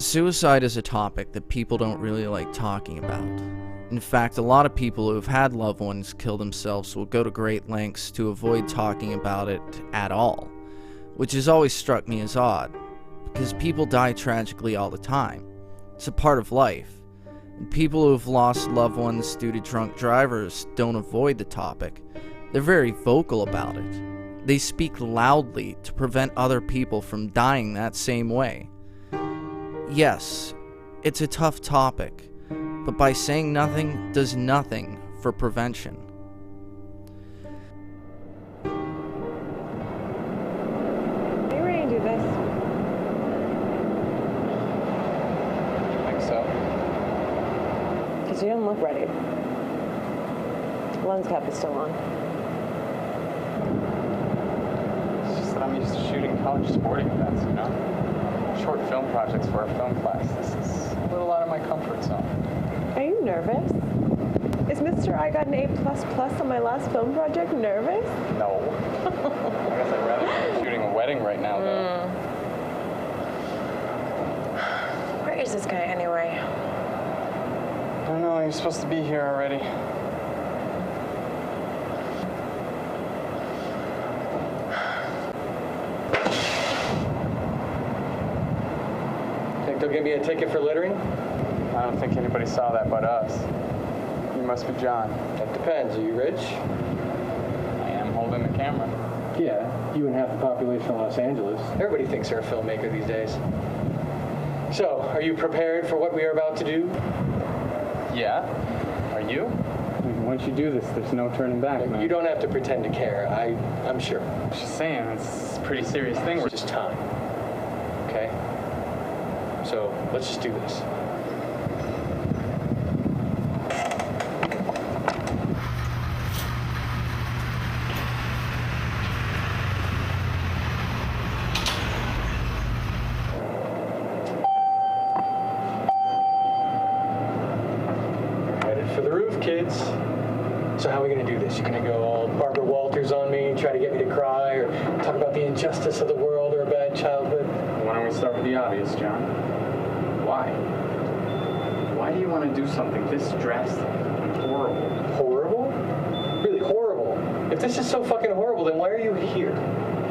Suicide is a topic that people don't really like talking about. In fact, a lot of people who have had loved ones kill themselves will go to great lengths to avoid talking about it at all, which has always struck me as odd, because people die tragically all the time. It's a part of life, and people who have lost loved ones due to drunk drivers don't avoid the topic. They're very vocal about it. They speak loudly to prevent other people from dying that same way. Yes, it's a tough topic, but by saying nothing does nothing for prevention. Are you ready to do this? I think so. Because you don't look ready. The lens cap is still on. It's just that I'm used to shooting college sporting events, you know? Short film projects for our film class. This is a little out of my comfort zone. Are you nervous? Is Mr. I got an A++ on my last film project nervous? No. I guess I'd rather be shooting a wedding right now, though. Where is this guy anyway? I don't know. You're supposed to be here already. Think they'll give me a ticket for littering? I don't think anybody saw that but us. You must be John. That depends. Are you rich? I am holding the camera. Yeah, you and half the population of Los Angeles. Everybody thinks they're a filmmaker these days. So, are you prepared for what we are about to do? Yeah? Are you? Once you do this, there's no turning back, man. You don't have to pretend to care. I'm sure. I was just saying, it's a pretty serious thing. It's just time. Okay? So, let's just do this. Headed for the roof, kids. So how are we going to do this? You're going to go all Barbara Walters on me, try to get me to cry, or talk about the injustice of the world or a bad childhood? Why don't we start with the obvious, John? Why? Why do you want to do something this drastic and horrible? Horrible? Really horrible? If this is so fucking horrible, then why are you here?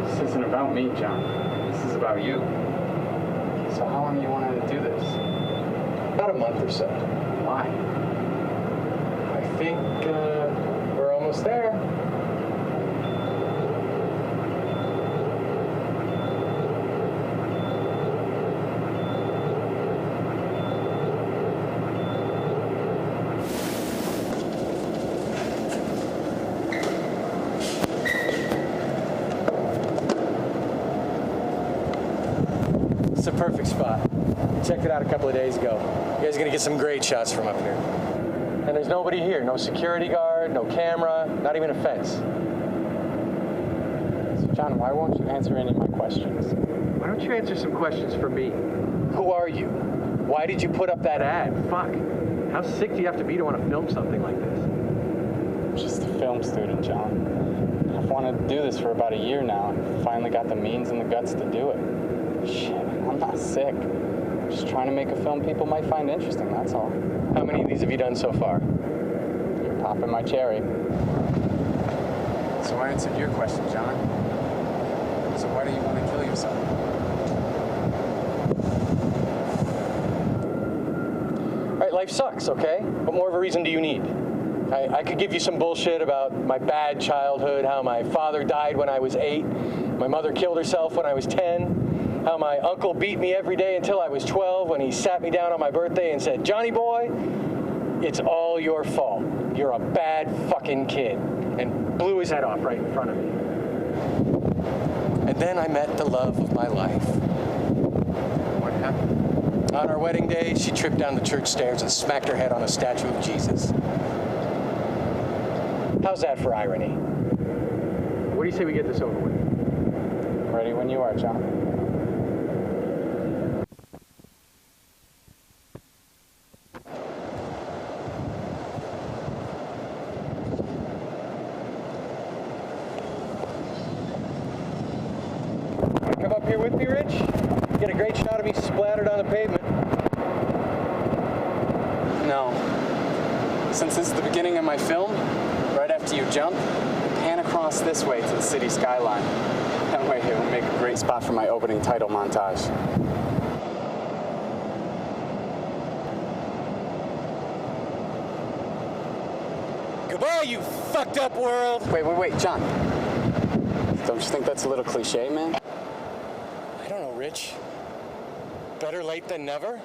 This isn't about me, John. This is about you. So how long you wanted to do this? About a month or so. Why? I think we're almost there. It's a perfect spot. Checked it out a couple of days ago. You guys are gonna get some great shots from up here. And there's nobody here. No security guard, no camera, not even a fence. So John, why won't you answer any of my questions? Why don't you answer some questions for me? Who are you? Why did you put up that ad? Fuck. How sick do you have to be to want to film something like this? I'm just a film student, John. I've wanted to do this for about a year now and finally got the means and the guts to do it. Shit, I'm not sick. I'm just trying to make a film people might find interesting, that's all. How many of these have you done so far? You're popping my cherry. So I answered your question, John. So why do you want to kill yourself? All right, life sucks, okay? What more of a reason do you need? I could give you some bullshit about my bad childhood, how my father died when I was 8, my mother killed herself when I was 10, how my uncle beat me every day until I was 12 when he sat me down on my birthday and said, "Johnny boy, it's all your fault. You're a bad fucking kid," and blew his head off right in front of me. And then I met the love of my life. What happened? On our wedding day, she tripped down the church stairs and smacked her head on a statue of Jesus. How's that for irony? What do you say we get this over with? Ready when you are, John. Come up here with me, Rich? Get a great shot of me splattered on the pavement. Since this is the beginning of my film, right after you jump, pan across this way to the city skyline. That way it will make a great spot for my opening title montage. Goodbye, you fucked up world! Wait, John. Don't you think that's a little cliche, man? I don't know, Rich. Better late than never?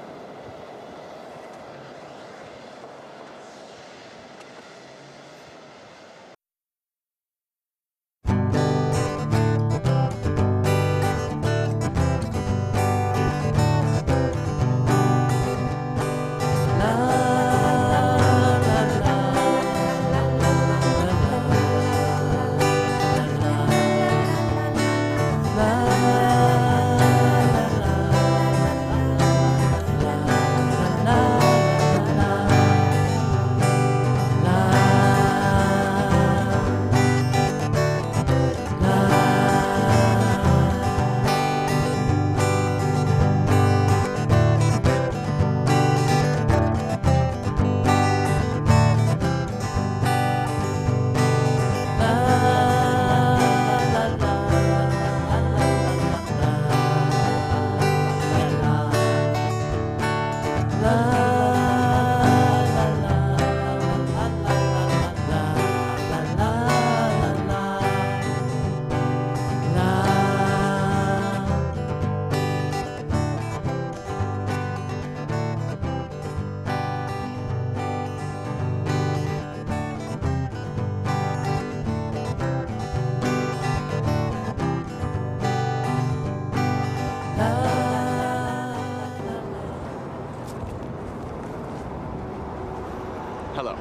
Hello.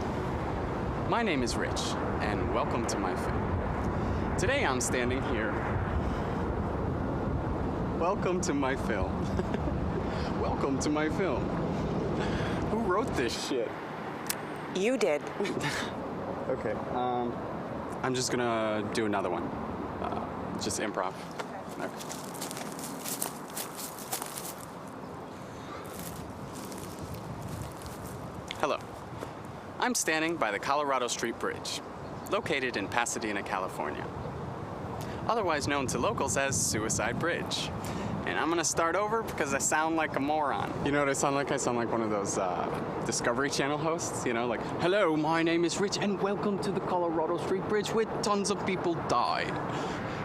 My name is Rich, and welcome to my film. Today I'm standing here. Welcome to my film. Welcome to my film. Who wrote this shit? You did. Okay, I'm just gonna do another one. Just improv. Okay. Hello. I'm standing by the Colorado Street Bridge, located in Pasadena, California. Otherwise known to locals as Suicide Bridge. And I'm gonna start over because I sound like a moron. You know what I sound like? I sound like one of those Discovery Channel hosts, you know, like, hello, my name is Rich and welcome to the Colorado Street Bridge where tons of people died.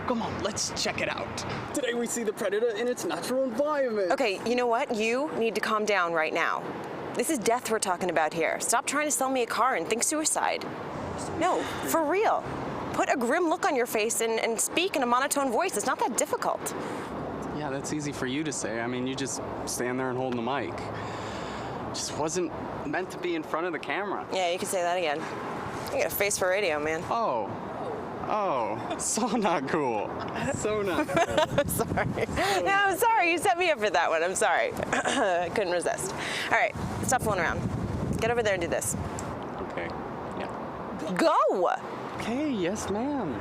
Come on, let's check it out. Today we see the predator in its natural environment. Okay, you know what? You need to calm down right now. This is death we're talking about here. Stop trying to sell me a car and think suicide. No, for real. Put a grim look on your face and speak in a monotone voice. It's not that difficult. Yeah, that's easy for you to say. I mean, you just stand there and hold the mic. Just wasn't meant to be in front of the camera. Yeah, you can say that again. You got a face for radio, man. Oh, so not cool. So not cool. I'm sorry. No, I'm sorry. You set me up for that one. I'm sorry. I couldn't resist. All right, stop fooling around. Get over there and do this. Okay, yeah. Go! Okay, yes, ma'am.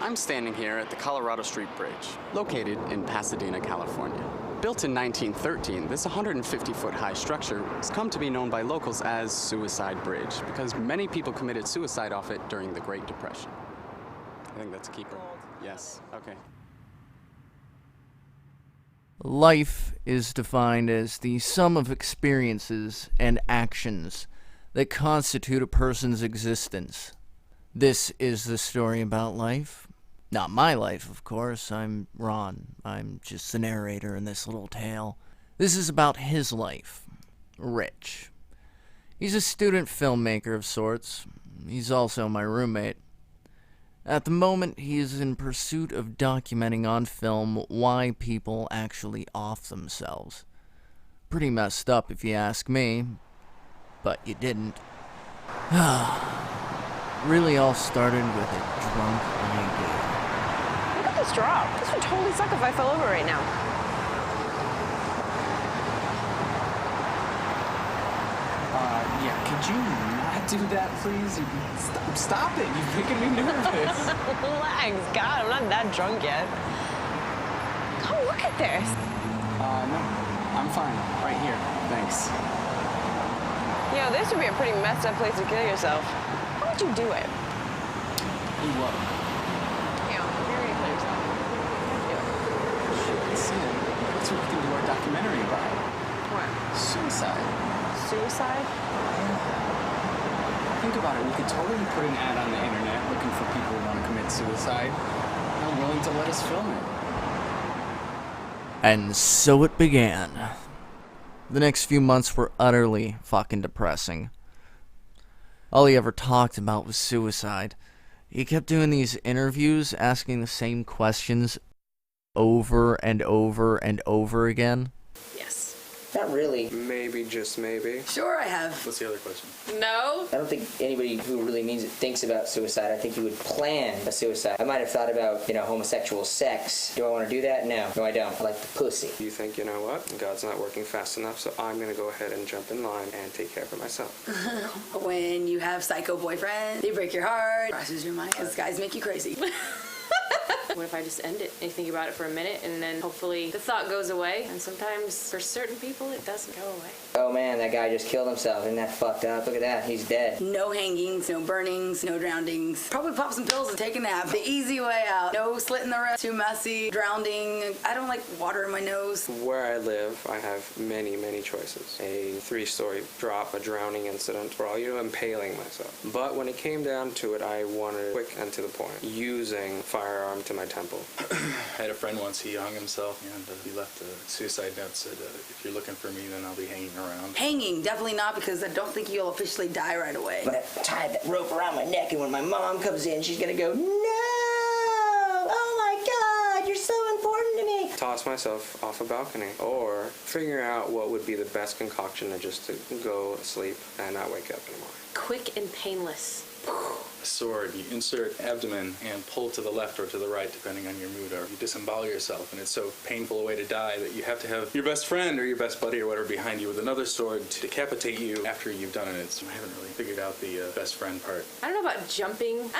I'm standing here at the Colorado Street Bridge, located in Pasadena, California. Built in 1913, this 150-foot high structure has come to be known by locals as Suicide Bridge because many people committed suicide off it during the Great Depression. I think that's a keeper. Yes, okay. Life is defined as the sum of experiences and actions that constitute a person's existence. This is the story about life. Not my life, of course. I'm Ron. I'm just the narrator in this little tale. This is about his life. Rich. He's a student filmmaker of sorts. He's also my roommate. At the moment, he is in pursuit of documenting on film why people actually off themselves. Pretty messed up if you ask me, but you didn't. Really all started with a drunk idea. Look at this drop. This would totally suck if I fell over right now. Yeah, Could you not do that, please? Stop it. You're making me nervous. Relax. God, I'm not that drunk yet. Come look at this. No. I'm fine. Right here. Thanks. You know, this would be a pretty messed up place to kill yourself. How would you do it? You what? You know, if you're gonna kill yourself. Do it. Listen, that's what we can do our documentary about. What? Suicide. Suicide? Think about it. We could totally put an ad on the internet looking for people who want to commit suicide. I'm willing to let us film it. And so it began. The next few months were utterly fucking depressing. All he ever talked about was suicide. He kept doing these interviews, asking the same questions over and over and over again. Yes. Not really. Maybe, just maybe. Sure I have. What's the other question? No. I don't think anybody who really means it thinks about suicide. I think you would plan a suicide. I might have thought about, homosexual sex. Do I want to do that? No. No, I don't. I like the pussy. You think, you know what? God's not working fast enough, so I'm going to go ahead and jump in line and take care of it myself. When you have psycho boyfriends, they break your heart, crosses your mind, because guys make you crazy. What if I just end it? And you think about it for a minute, and then hopefully the thought goes away. And sometimes, for certain people, it doesn't go away. Oh man, that guy just killed himself. Isn't that fucked up? Look at that. He's dead. No hangings, no burnings, no drownings. Probably pop some pills and take a nap. The easy way out. No slitting the wrist, too messy, drowning. I don't like water in my nose. Where I live, I have many, many choices. A 3-story drop, a drowning incident, or impaling myself. But when it came down to it, I wanted quick and to the point, using firearm to my temple. I had a friend once, he hung himself, and he left a suicide note, said, if you're looking for me, then I'll be hanging around. Hanging, definitely not, because I don't think you'll officially die right away. But I tied that rope around my neck, and when my mom comes in, she's gonna go, no! Oh my God, you're so important to me! Toss myself off a balcony, or figure out what would be the best concoction to go sleep and not wake up anymore. Quick and painless. A sword, you insert abdomen and pull to the left or to the right, depending on your mood, or you disembowel yourself, and it's so painful a way to die that you have to have your best friend or your best buddy or whatever behind you with another sword to decapitate you after you've done it. I haven't really figured out the best friend part. I don't know about jumping.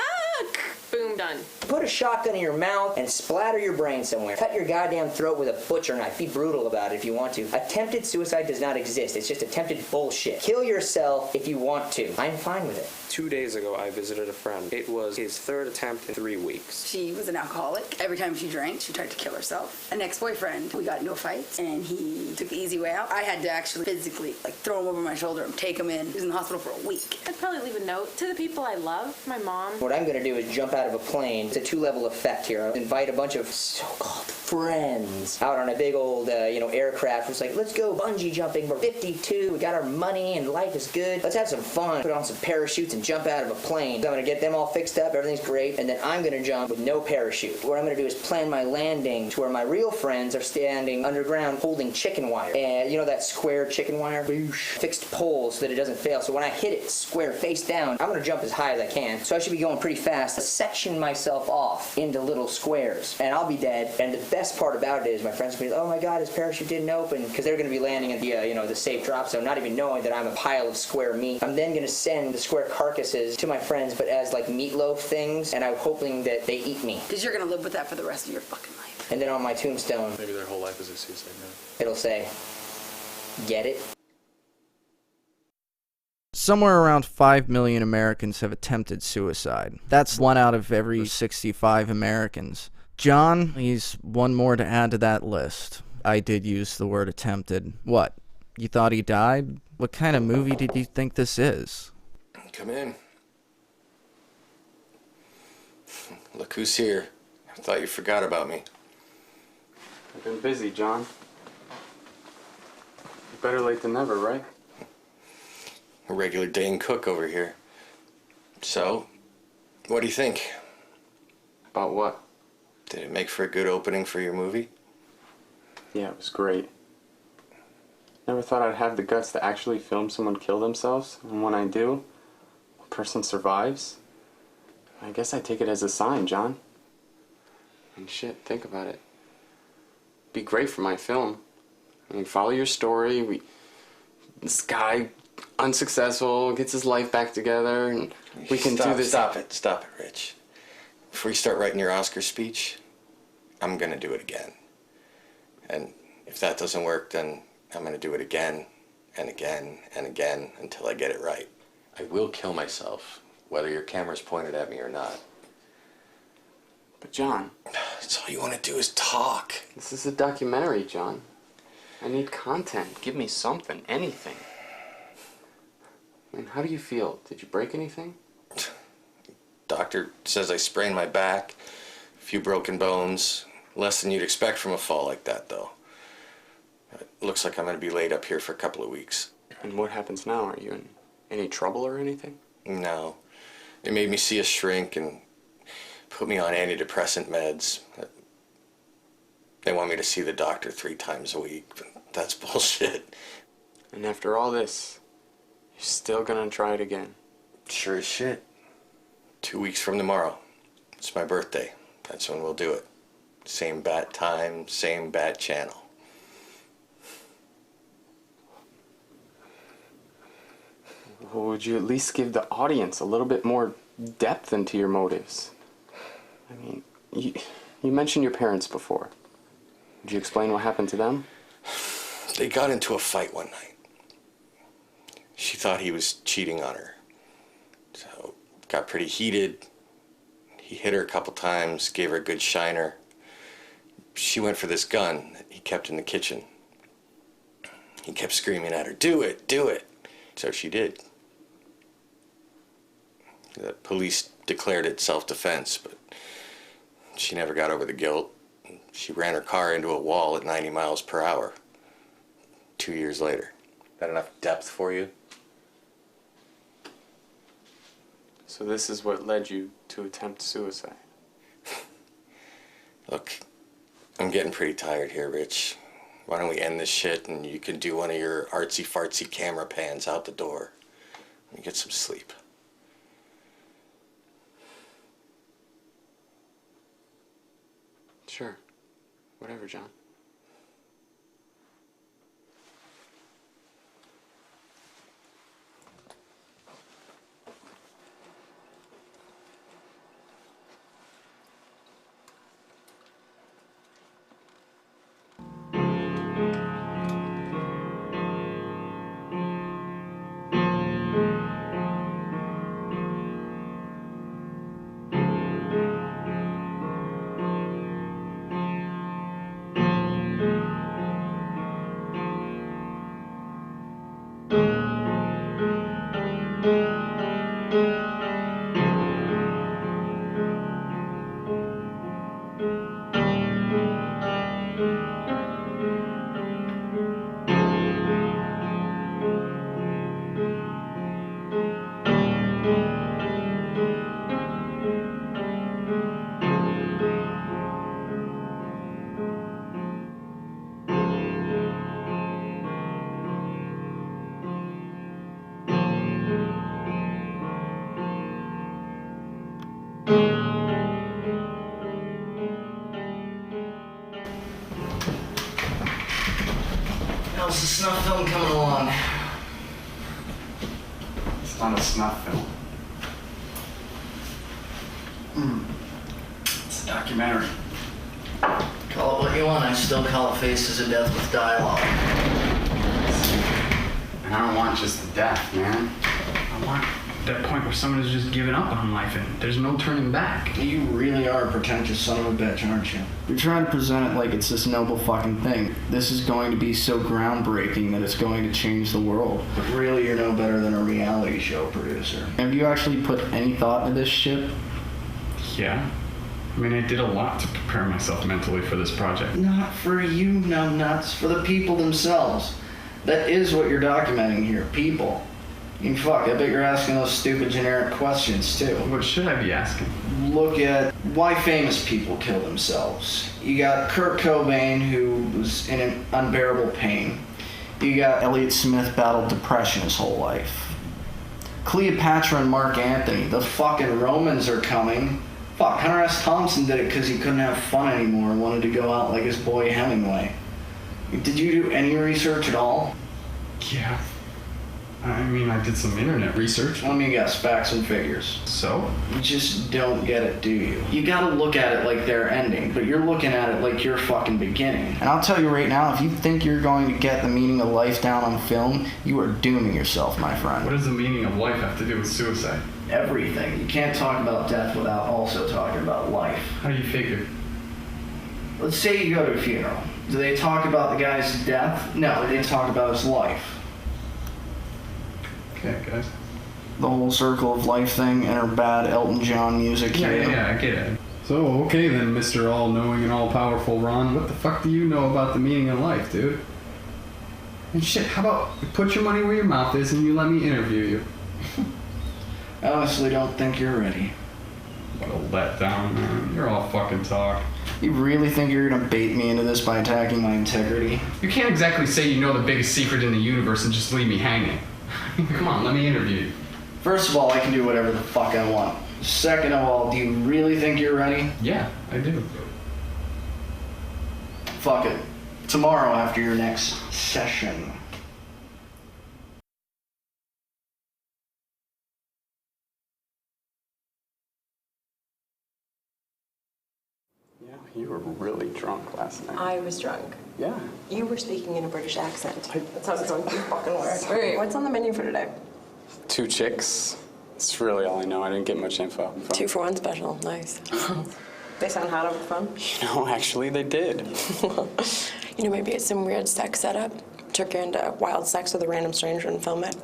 Boom, done. Put a shotgun in your mouth and splatter your brain somewhere. Cut your goddamn throat with a butcher knife. Be brutal about it if you want to. Attempted suicide does not exist. It's just attempted bullshit. Kill yourself if you want to. I'm fine with it. 2 days ago, I visited a friend. It was his 3rd attempt in 3 weeks. She was an alcoholic. Every time she drank, she tried to kill herself. An ex-boyfriend, we got into a fight, and he took the easy way out. I had to actually physically, throw him over my shoulder and take him in. He was in the hospital for a week. I'd probably leave a note to the people I love, my mom. What I'm going to do is jump out of a plane. It's a 2-level effect here. I'll invite a bunch of so-called friends out on a big old, aircraft. It's like, let's go bungee jumping. We're 52. We got our money and life is good. Let's have some fun. Put on some parachutes and jump out of a plane. I'm going to get them all fixed up. Everything's great. And then I'm going to jump with no parachute. What I'm going to do is plan my landing to where my real friends are standing underground holding chicken wire. And you know that square chicken wire? Boosh. Fixed poles so that it doesn't fail. So when I hit it square face down, I'm going to jump as high as I can. So I should be going pretty fast. Section myself off into little squares. And I'll be dead. And the best part about it is my friends will be like, oh my God, his parachute didn't open. Because they're going to be landing at the safe drop zone, not even knowing that I'm a pile of square meat. I'm then going to send the square carcasses to my friends, but as meatloaf things, and I'm hoping that they eat me. Because you're going to live with that for the rest of your fucking life. And then on my tombstone, Maybe their whole life is a suicide note. it'll say, get it? Somewhere around 5 million Americans have attempted suicide. That's 1 out of every 65 Americans. John, he's one more to add to that list. I did use the word attempted. What? You thought he died? What kind of movie did you think this is? Come in. Look who's here. I thought you forgot about me. I've been busy, John. Better late than never, right? A regular Dane Cook over here. So, what do you think? About what? Did it make for a good opening for your movie? Yeah, it was great. Never thought I'd have the guts to actually film someone kill themselves, and when I do, a person survives. I guess I take it as a sign, John. And shit, think about it. Be great for my film. I mean, follow your story. This guy unsuccessful, gets his life back together, and we can do this. Stop it, Rich. Before you start writing your Oscar speech, I'm gonna do it again. And if that doesn't work, then I'm gonna do it again and again and again until I get it right. I will kill myself, whether your camera's pointed at me or not. But John... That's all you want to do is talk. This is a documentary, John. I need content. Give me something, anything. I mean, how do you feel? Did you break anything? Doctor says I sprained my back, a few broken bones. Less than you'd expect from a fall like that, though. It looks like I'm going to be laid up here for a couple of weeks. And what happens now? Are you in any trouble or anything? No. They made me see a shrink and put me on antidepressant meds. They want me to see the doctor 3 times a week, but that's bullshit. And after all this, you're still gonna try it again? Sure as shit. 2 weeks from tomorrow. It's my birthday. That's when we'll do it. Same bat time, same bat channel. Well, would you at least give the audience a little bit more depth into your motives? I mean, you mentioned your parents before. Would you explain what happened to them? They got into a fight one night. She thought he was cheating on her. So, got pretty heated. He hit her a couple times, gave her a good shiner. She went for this gun that he kept in the kitchen. He kept screaming at her, "Do it, do it." So she did. The police declared it self-defense, but she never got over the guilt. She ran her car into a wall at 90 miles per hour. 2 years later. That enough depth for you? So this is what led you to attempt suicide? Look, I'm getting pretty tired here, Rich. Why don't we end this shit and you can do one of your artsy-fartsy camera pans out the door and get some sleep. Sure. Whatever, John. How's the snuff film coming along? It's not a snuff film. It's a documentary. Call it what you want, I still call it Faces of Death with Dialogue. And I don't want just the death, man. I want that point where someone has just given up on life and there's no turning back. You really are a pretentious son of a bitch, aren't you? You're trying to present it like it's this noble fucking thing. This is going to be so groundbreaking that it's going to change the world. But really, you're no better than a reality show producer. Have you actually put any thought into this shit? Yeah. I mean, I did a lot to prepare myself mentally for this project. Not for you, numbnuts. For the people themselves. That is what you're documenting here, people. I mean, fuck, I bet you're asking those stupid generic questions, too. What should I be asking? Look at why famous people kill themselves. You got Kurt Cobain, who was in an unbearable pain. You got Elliott Smith battled depression his whole life. Cleopatra and Mark Antony, the fucking Romans are coming. Fuck, Hunter S. Thompson did it because he couldn't have fun anymore and wanted to go out like his boy Hemingway. Did you do any research at all? Yeah. I mean, I did some internet research. Let me guess, facts and figures. So? You just don't get it, do you? You gotta look at it like they're ending, but you're looking at it like you're fucking beginning. And I'll tell you right now, if you think you're going to get the meaning of life down on film, you are dooming yourself, my friend. What does the meaning of life have to do with suicide? Everything. You can't talk about death without also talking about life. How do you figure? Let's say you go to a funeral. Do they talk about the guy's death? No, they talk about his life. Okay, guys. The whole circle of life thing and her bad Elton John music. Yeah, I get it. So, okay then, Mr. All-Knowing and All-Powerful Ron, what the fuck do you know about the meaning of life, dude? And shit, how about you put your money where your mouth is and you let me interview you? I honestly don't think you're ready. What a letdown, man. You're all fucking talk. You really think you're gonna bait me into this by attacking my integrity? You can't exactly say you know the biggest secret in the universe and just leave me hanging. Come on, let me interview you. First of all, I can do whatever the fuck I want. Second of all, do you really think you're ready? Yeah, I do. Fuck it. Tomorrow after your next session. Yeah, you were really drunk last night. I was drunk. Yeah. You were speaking in a British accent. That's how it's going to fucking work. Wait, what's on the menu for today? 2 chicks. It's really all I know. I didn't get much info. 2 for 1 special. Nice. They sound hot over the phone? You know, actually, they did. You know, maybe it's some weird sex setup. Took her into wild sex with a random stranger and film it.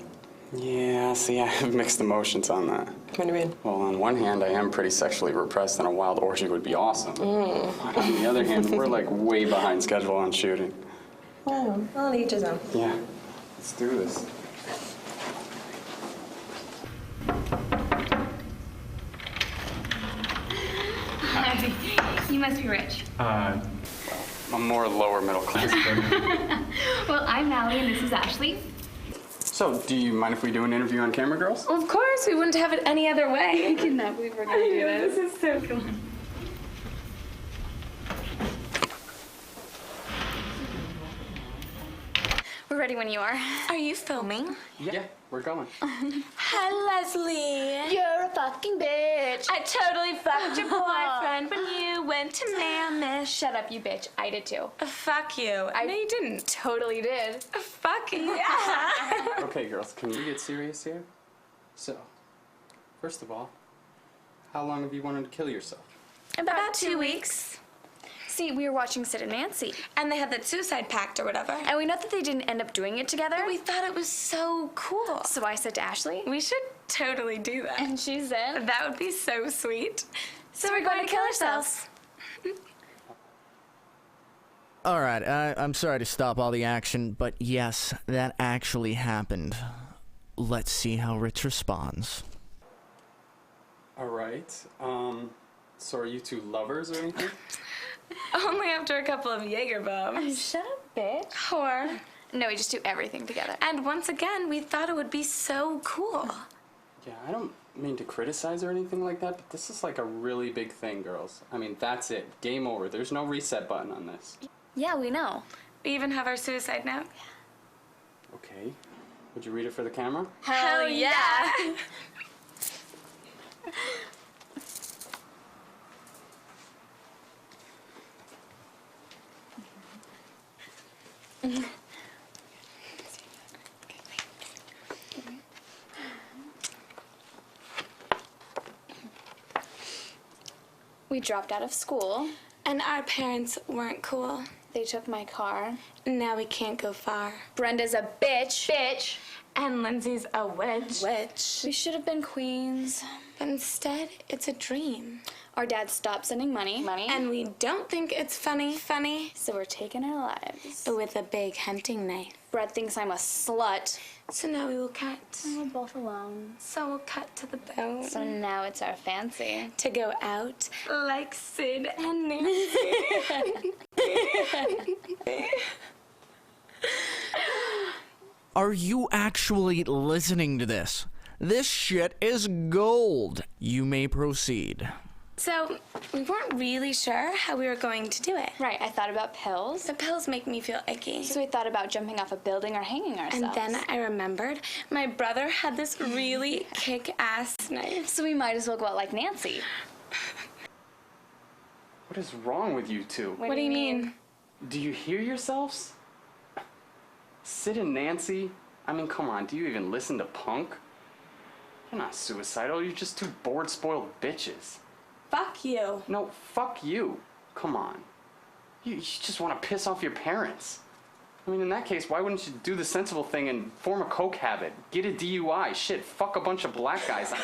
Yeah, see, I have mixed emotions on that. What do you mean? Well, on one hand, I am pretty sexually repressed, and a wild orgy would be awesome. But on the other hand, we're like way behind schedule on shooting. Well, I'll each his own. Yeah, let's do this. You must be rich. I'm more lower middle class. Well, I'm Allie and this is Ashley. So, do you mind if we do an interview on camera, girls? Of course, we wouldn't have it any other way. I cannot believe we're gonna do this. This is so cool. We're ready when you are. Are you filming? Yeah, we're going. Hi, Leslie. You're a fucking bitch. I totally fucked your boyfriend when you went to Mammoth. Shut up, you bitch. I did too. Fuck you. No, you didn't. Totally did. Fuck yeah. Okay, girls, can we get serious here? So, first of all, how long have you wanted to kill yourself? About 2 weeks. See, we were watching Sid and Nancy. And they had that suicide pact or whatever. And we know that they didn't end up doing it together. But we thought it was so cool. So I said to Ashley, We should totally do that. and she said, That would be so sweet. so we're going to kill ourselves. Alright, I'm sorry to stop all the action, but yes, that actually happened. Let's see how Rich responds. All right. So are you 2 lovers or anything? Only after a couple of Jaeger bombs. Shut up, bitch. Whore. No, we just do everything together. And once again, we thought it would be so cool. Yeah, I don't mean to criticize or anything like that, but this is like a really big thing, girls. I mean, that's it. Game over. There's no reset button on this. Yeah, we know. We even have our suicide note. Okay. Would you read it for the camera? Hell yeah! We dropped out of school. And our parents weren't cool. They took my car. Now we can't go far. Brenda's a bitch. Bitch. And Lindsay's a witch. Witch. We should have been queens. But instead, it's a dream. Our dad stopped sending money. And we don't think it's funny. So we're taking our lives. With a big hunting knife. Brett thinks I'm a slut. So now we will cut. And we're both alone. So we'll cut to the bone. So now it's our fancy. To go out like Sid and Nancy. Are you actually listening to this? This shit is gold. You may proceed. So, we weren't really sure how we were going to do it. Right, I thought about pills. The pills make me feel icky. So we thought about jumping off a building or hanging ourselves. And then I remembered my brother had this really kick-ass knife. So we might as well go out like Nancy. What is wrong with you two? What do you mean? Do you hear yourselves? Sid and Nancy? I mean, come on, do you even listen to punk? You're not suicidal, you're just two bored, spoiled bitches. Fuck you. No, fuck you. Come on. You just want to piss off your parents. I mean, in that case, why wouldn't you do the sensible thing and form a coke habit? Get a DUI. Shit, fuck a bunch of black guys.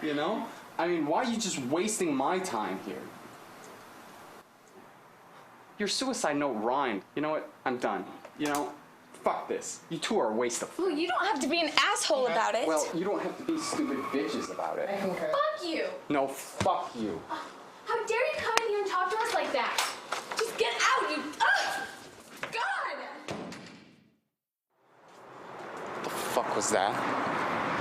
You know? I mean, why are you just wasting my time here? Your suicide note rhymed. You know what? I'm done. You know, fuck this. You two are a waste of Well, you don't have to be an asshole about it. Well, you don't have to be stupid bitches about it. Fuck you. No, fuck you. How dare you come in here and talk to us like that? Just get out, you... God! The fuck was that?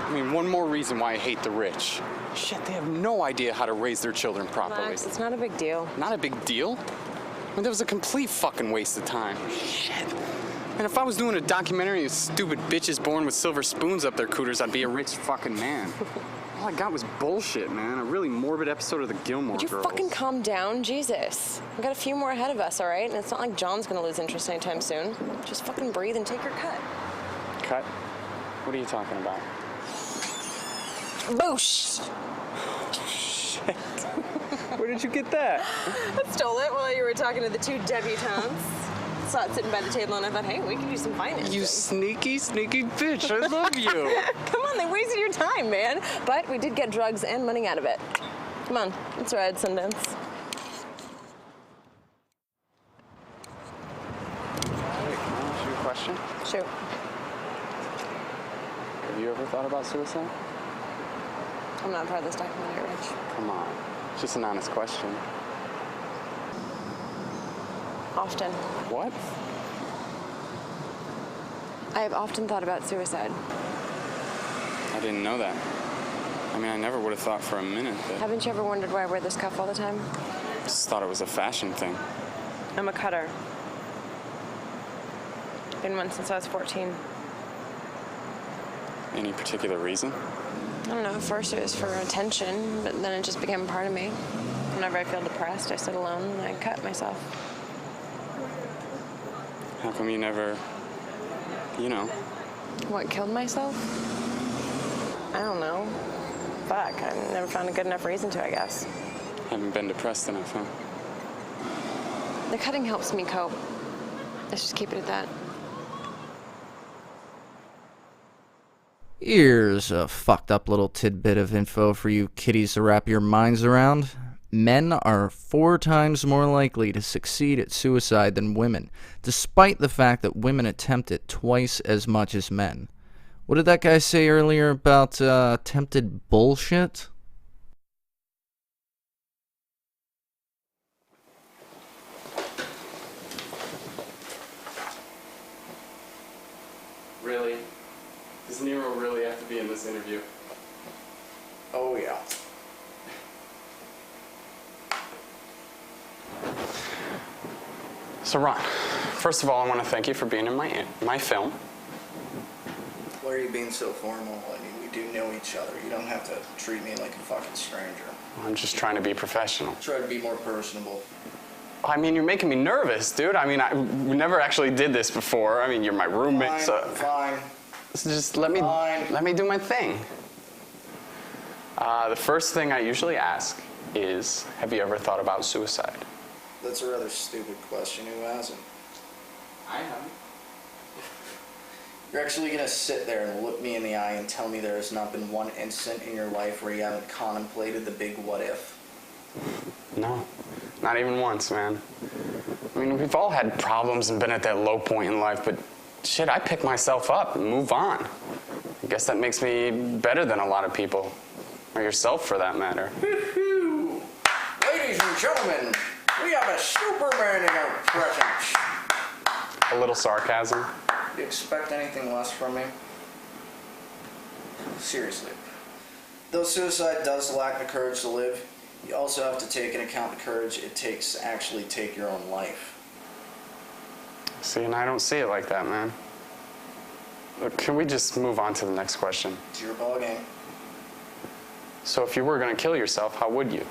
I mean, one more reason why I hate the rich. Shit, they have no idea how to raise their children properly. Max, it's not a big deal. Not a big deal? I mean, that was a complete fucking waste of time. Shit. And if I was doing a documentary of stupid bitches born with silver spoons up their cooters, I'd be a rich fucking man. All I got was bullshit, man. A really morbid episode of the Gilmore Girls. Would you fucking calm down? Jesus. We've got a few more ahead of us, all right? And it's not like John's gonna lose interest anytime soon. Just fucking breathe and take your cut. Cut? What are you talking about? Boosh! Shit. Where did you get that? I stole it while you were talking to the two debutantes. Saw it sitting by the table and I thought, hey, we could do some financing. You sneaky, sneaky bitch. I love you. Come on, they wasted your time, man. But we did get drugs and money out of it. Come on, let's ride Sundance. Wait, can I ask you a question? Shoot. Have you ever thought about suicide? I'm not part of this documentary, Rich. Come on. It's just an honest question. Often. What? I have often thought about suicide. I didn't know that. I mean, I never would have thought for a minute that... Haven't you ever wondered why I wear this cuff all the time? Just thought it was a fashion thing. I'm a cutter. Been one since I was 14. Any particular reason? I don't know, at first it was for attention, but then it just became a part of me. Whenever I feel depressed, I sit alone and I cut myself. How come you never, you know? What, killed myself? I don't know. Fuck, I never found a good enough reason to, I guess. Haven't been depressed enough, huh? The cutting helps me cope. Let's just keep it at that. Here's a fucked up little tidbit of info for you kiddies to wrap your minds around. Men are 4 times more likely to succeed at suicide than women, despite the fact that women attempt it twice as much as men. What did that guy say earlier about attempted bullshit? Really? Does Nero really have to be in this interview? Oh, yeah. So, Ron, first of all, I want to thank you for being in my film. Why are you being so formal? I mean, we do know each other. You don't have to treat me like a fucking stranger. I'm just trying to be professional. Try to be more personable. I mean, you're making me nervous, dude. I mean, we never actually did this before. I mean, you're my roommate, Fine, so... fine. So just let me do my thing. The first thing I usually ask is, have you ever thought about suicide? That's a rather stupid question. Who hasn't? I haven't. You're actually gonna sit there and look me in the eye and tell me there has not been one instant in your life where you haven't contemplated the big what if? No, not even once, man. I mean, we've all had problems and been at that low point in life, but shit, I pick myself up and move on. I guess that makes me better than a lot of people. Or yourself, for that matter. Woo-hoo! Ladies and gentlemen, we have a Superman in our presence. A little sarcasm. Do you expect anything less from me? Seriously. Though suicide does lack the courage to live, You also have to take into account the courage it takes to actually take your own life. See, and I don't see it like that, man. Look, can we just move on to the next question? It's your ballgame. So if you were gonna kill yourself, how would you?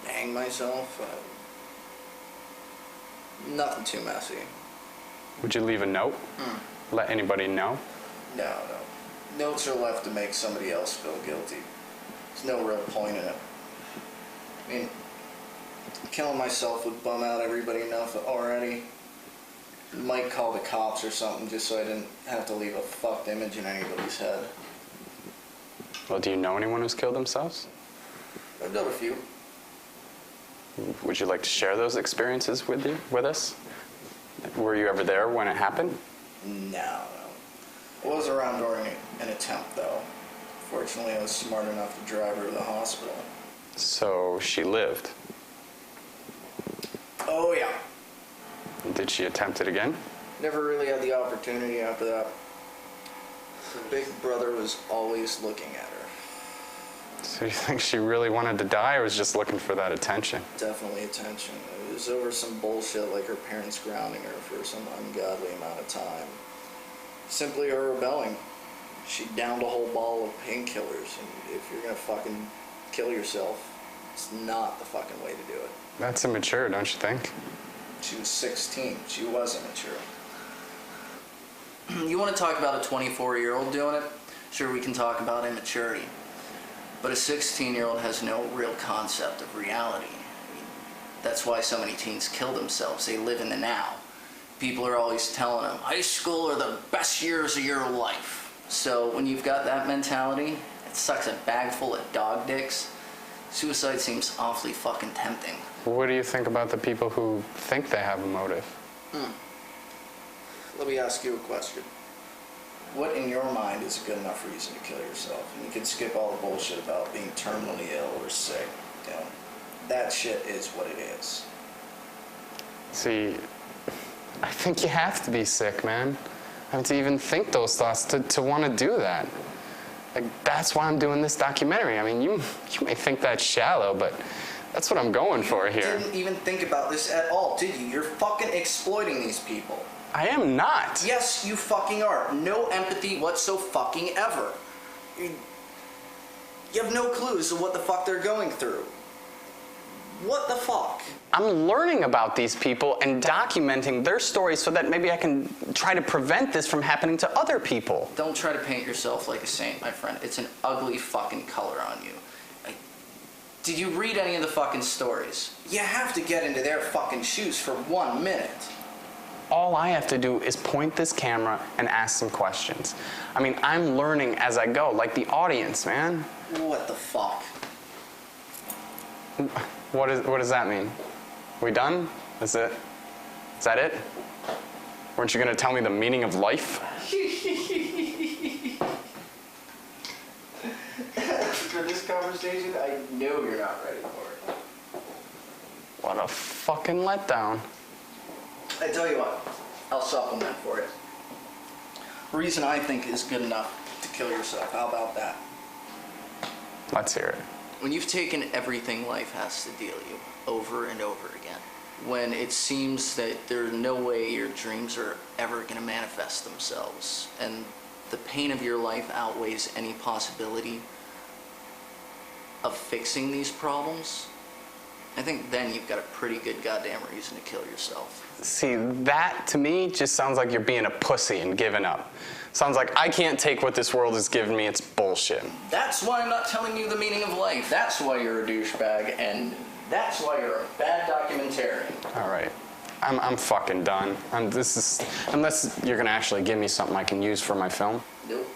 Hang myself. Nothing too messy. Would you leave a note? Let anybody know? No. Notes are left to make somebody else feel guilty. There's no real point in it. I mean, killing myself would bum out everybody enough already. Might call the cops or something just so I didn't have to leave a fucked image in anybody's head. Well, do you know anyone who's killed themselves? I've done a few. Would you like to share those experiences with us? Were you ever there when it happened? No. I was around during an attempt, though. Fortunately, I was smart enough to drive her to the hospital. So she lived? Oh, yeah. Did she attempt it again? Never really had the opportunity after that. The big brother was always looking at her. So you think she really wanted to die or was just looking for that attention? Definitely attention. It was over some bullshit like her parents grounding her for some ungodly amount of time. Simply her rebelling. She downed a whole bottle of painkillers, and if you're gonna fucking kill yourself, it's not the fucking way to do it. That's immature, don't you think? She was 16. She was immature. You want to talk about a 24-year-old doing it? Sure, we can talk about immaturity. But a 16-year-old has no real concept of reality. I mean, that's why so many teens kill themselves. They live in the now. People are always telling them, high school are the best years of your life. So when you've got that mentality, it sucks a bag full of dog dicks. Suicide seems awfully fucking tempting. What do you think about the people who think they have a motive? Let me ask you a question. What in your mind is a good enough reason to kill yourself? And you can skip all the bullshit about being terminally ill or sick. You know, that shit is what it is. See, I think you have to be sick, man. I mean, to even think those thoughts, to want to do that. Like, that's why I'm doing this documentary. I mean, you may think that's shallow, but that's what I'm going for here. You didn't even think about this at all, did you? You're fucking exploiting these people. I am not. Yes, you fucking are. No empathy whatsoever. You have no clue as to what the fuck they're going through. What the fuck? I'm learning about these people and documenting their stories so that maybe I can try to prevent this from happening to other people. Don't try to paint yourself like a saint, my friend. It's an ugly fucking color on you. Did you read any of the fucking stories? You have to get into their fucking shoes for 1 minute. All I have to do is point this camera and ask some questions. I mean, I'm learning as I go, like the audience, man. What the fuck? What does that mean? We done? Is that it? Weren't you gonna tell me the meaning of life? For this conversation, I know you're not ready for it. What a fucking letdown. I tell you what, I'll supplement for you. Reason I think is good enough to kill yourself. How about that? Let's hear it. When you've taken everything life has to deal you over and over again, when it seems that there's no way your dreams are ever going to manifest themselves, and the pain of your life outweighs any possibility of fixing these problems, I think then you've got a pretty good goddamn reason to kill yourself. See, that to me just sounds like you're being a pussy and giving up. Sounds like I can't take what this world has given me, it's bullshit. That's why I'm not telling you the meaning of life. That's why you're a douchebag, and that's why you're a bad documentarian. All right. I'm fucking done. Unless you're gonna actually give me something I can use for my film. Nope.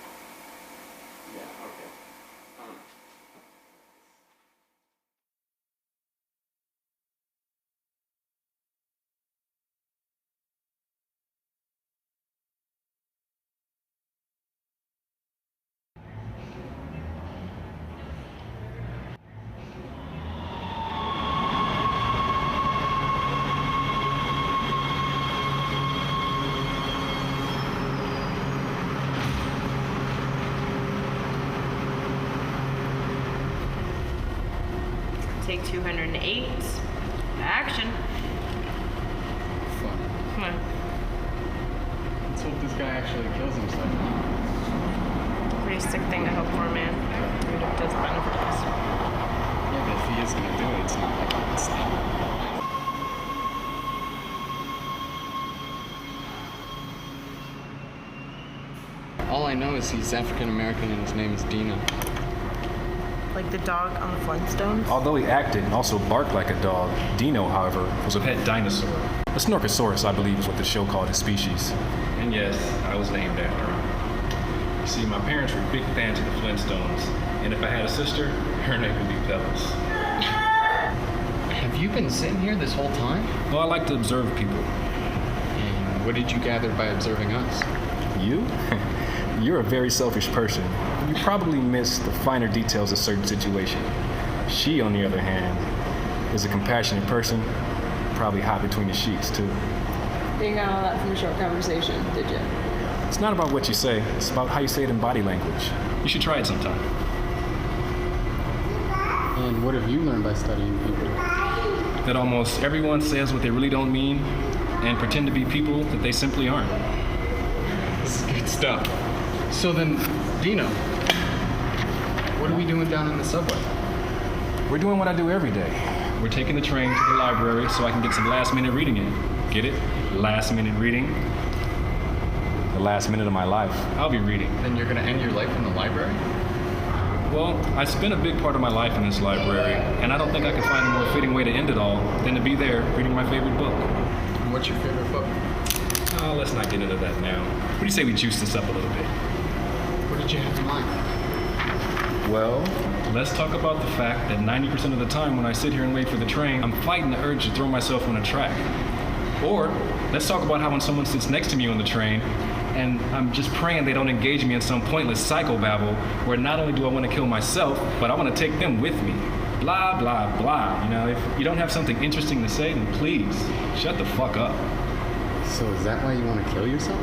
Take 208. Action. Fuck. Come on. Let's hope this guy actually kills himself. Pretty sick thing to hope for, man. But it does benefits. Yeah, but if he is gonna do it, it's not like he can stop him. All I know is he's African American and his name is Dino. Like the dog on the Flintstones? Although he acted and also barked like a dog, Dino, however, was a pet dinosaur. A Snorkosaurus, I believe, is what the show called his species. And yes, I was named after him. You see, my parents were big fans of the Flintstones, and if I had a sister, her name would be Pebbles. Have you been sitting here this whole time? Well, I like to observe people. And what did you gather by observing us? You? You're a very selfish person. You probably miss the finer details of certain situations. She, on the other hand, is a compassionate person, probably hot between the sheets, too. You got all that from a short conversation, did you? It's not about what you say, it's about how you say it in body language. You should try it sometime. And what have you learned by studying people? That almost everyone says what they really don't mean and pretend to be people that they simply aren't. This is good stuff. So then, Dino, what are we doing down in the subway? We're doing what I do every day. We're taking the train to the library so I can get some last-minute reading in. Get it? Last-minute reading. The last minute of my life. I'll be reading. Then you're gonna end your life in the library? Well, I spent a big part of my life in this library, and I don't think I could find a more fitting way to end it all than to be there reading my favorite book. And what's your favorite book? Oh, let's not get into that now. What do you say we juice this up a little bit? What did you have in mind? Well, let's talk about the fact that 90% of the time when I sit here and wait for the train, I'm fighting the urge to throw myself on a track. Or let's talk about how when someone sits next to me on the train, and I'm just praying they don't engage me in some pointless psychobabble where not only do I want to kill myself, but I want to take them with me. Blah, blah, blah. You know, if you don't have something interesting to say, then please, shut the fuck up. So is that why you want to kill yourself?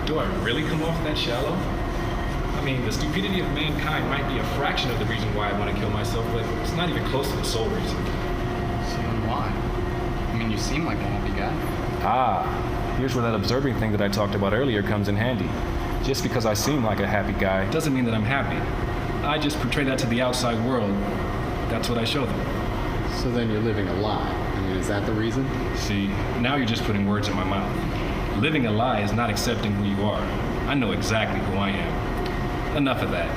Do I really come off that shallow? I mean, the stupidity of mankind might be a fraction of the reason why I want to kill myself, but it's not even close to the sole reason. So then why? I mean, you seem like a happy guy. Ah, here's where that observing thing that I talked about earlier comes in handy. Just because I seem like a happy guy doesn't mean that I'm happy. I just portray that to the outside world. That's what I show them. So then you're living a lie. I mean, is that the reason? See, now you're just putting words in my mouth. Living a lie is not accepting who you are. I know exactly who I am. Enough of that.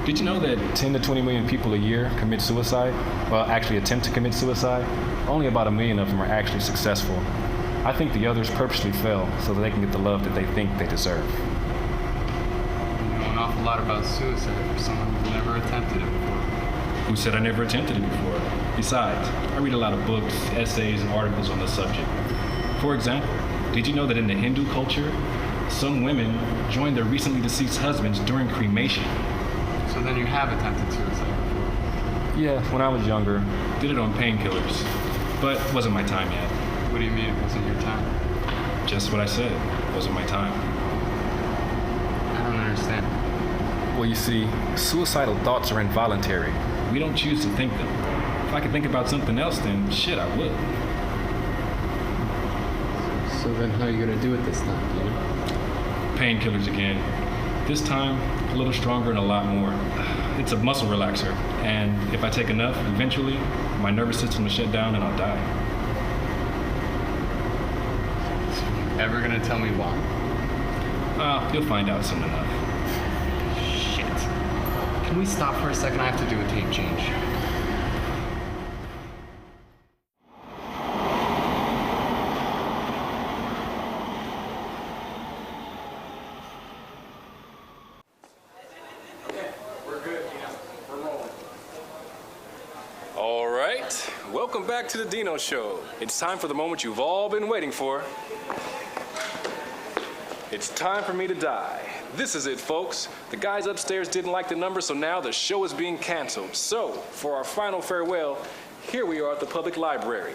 Did you know that 10 to 20 million people a year commit suicide? Well, actually attempt to commit suicide. Only about 1 million of them are actually successful. I think the others purposely fail so that they can get the love that they think they deserve. You know an awful lot about suicide for someone who's never attempted it before. Who said I never attempted it before? Besides, I read a lot of books, essays, and articles on the subject. For example, did you know that in the Hindu culture, some women join their recently deceased husbands during cremation? So then you have attempted suicide before? Yeah, when I was younger. Did it on painkillers, but it wasn't my time yet. What do you mean it wasn't your time? Just what I said. It wasn't my time. I don't understand. Well, you see, suicidal thoughts are involuntary. We don't choose to think them. If I could think about something else, then shit, I would. So then how are you going to do it this time, you know? Painkillers again. This time, a little stronger and a lot more. It's a muscle relaxer, and if I take enough, eventually, my nervous system will shut down and I'll die. So you're ever going to tell me why? You'll find out soon enough. Shit. Can we stop for a second? I have to do a tape change. Welcome back to the Dino Show. It's time for the moment you've all been waiting for. It's time for me to die. This is it, folks. The guys upstairs didn't like the number, so now the show is being canceled. So, for our final farewell, here we are at the public library.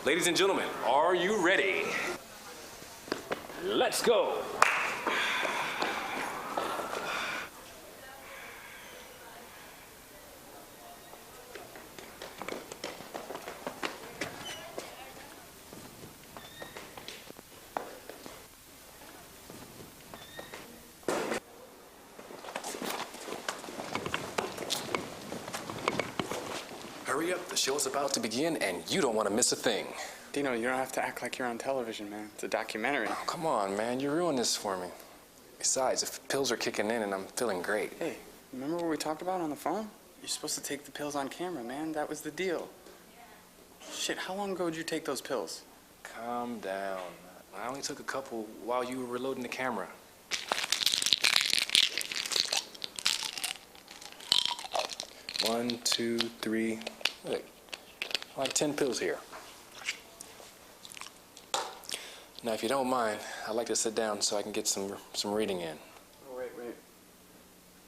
Ladies and gentlemen, are you ready? Let's go. Hurry up, the show's about to begin and you don't want to miss a thing. Dino, you don't have to act like you're on television, man. It's a documentary. Oh, come on, man, you ruined this for me. Besides, if pills are kicking in and I'm feeling great. Hey, remember what we talked about on the phone? You're supposed to take the pills on camera, man. That was the deal. Shit, how long ago did you take those pills? Calm down. I only took a couple while you were reloading the camera. One, two, three. Look, like 10 pills here. Now, if you don't mind, I'd like to sit down so I can get some reading in. Oh, wait. We're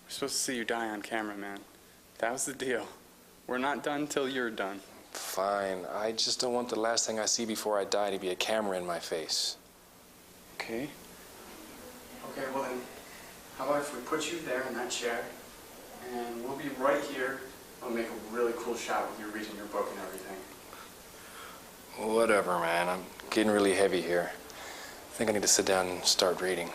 supposed to see you die on camera, man. That was the deal. We're not done till you're done. Fine. I just don't want the last thing I see before I die to be a camera in my face. Okay. Okay, well then, how about if we put you there in that chair, and we'll be right here. We'll make a really cool shot with you reading your book and everything. Whatever, man. I'm getting really heavy here. I think I need to sit down and start reading.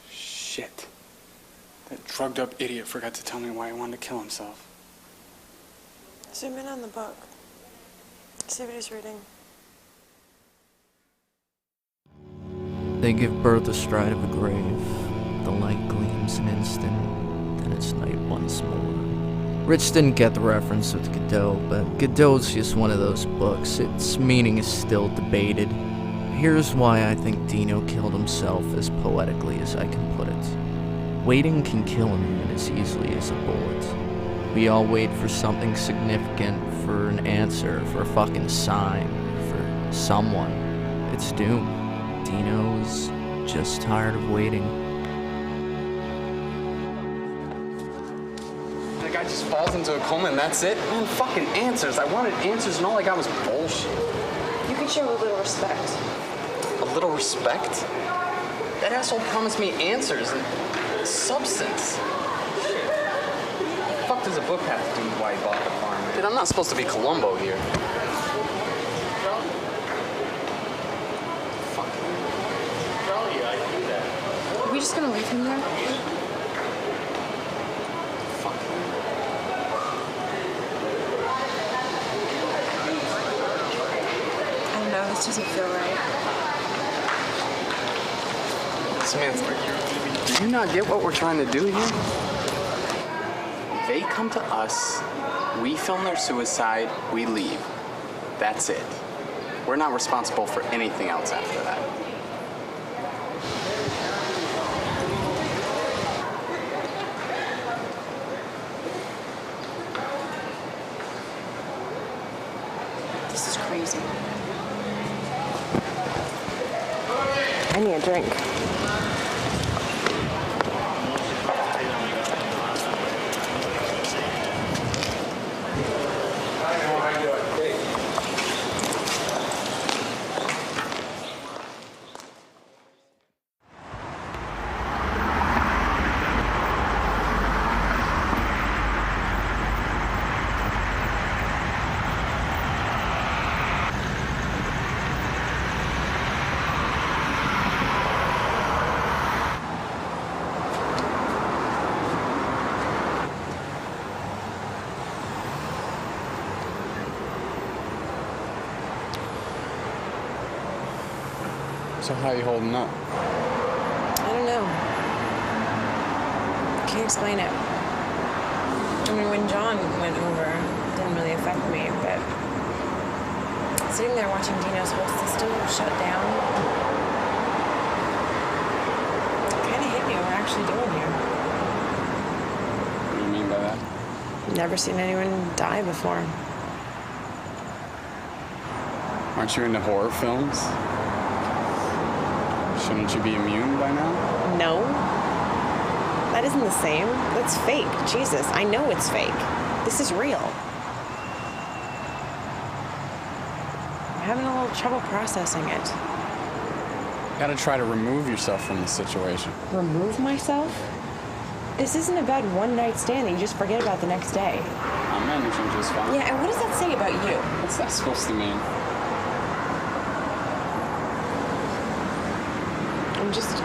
Shit. That drugged up idiot forgot to tell me why he wanted to kill himself. Zoom in on the book. See what he's reading. They give birth astride of a grave. The light gleams an instant, then it's night once more. Rich didn't get the reference with Godot, but Godot's just one of those books. Its meaning is still debated. Here's why I think Dino killed himself as poetically as I can put it. Waiting can kill a man as easily as a bullet. We all wait for something significant, for an answer, for a fucking sign, for someone. It's doom. Dino is just tired of waiting. The guy just falls into a coma and that's it? Man, fucking answers. I wanted answers and all I got was bullshit. You could show a little respect. A little respect? That asshole promised me answers and substance. What the fuck does a book have to do with why he bought the farm? Dude, I'm not supposed to be Columbo here. Fuck. Are we just gonna leave him there? Fuck. I don't know, this doesn't feel right. Samantha, do you not get what we're trying to do here? They come to us, we film their suicide, we leave. That's it. We're not responsible for anything else after that. This is crazy. I need a drink. So how are you holding up? I don't know. Can't explain it. I mean, when John went over, it didn't really affect me, but sitting there watching Dino's whole system shut down, it kind of hit me what we're actually doing here. What do you mean by that? Never seen anyone die before. Aren't you into horror films? Shouldn't you be immune by now? No. That isn't the same. That's fake. Jesus, I know it's fake. This is real. I'm having a little trouble processing it. You gotta try to remove yourself from the situation. Remove myself? This isn't a bad one-night stand that you just forget about the next day. I'm managing just fine. Yeah, and what does that say about you? What's that supposed to mean?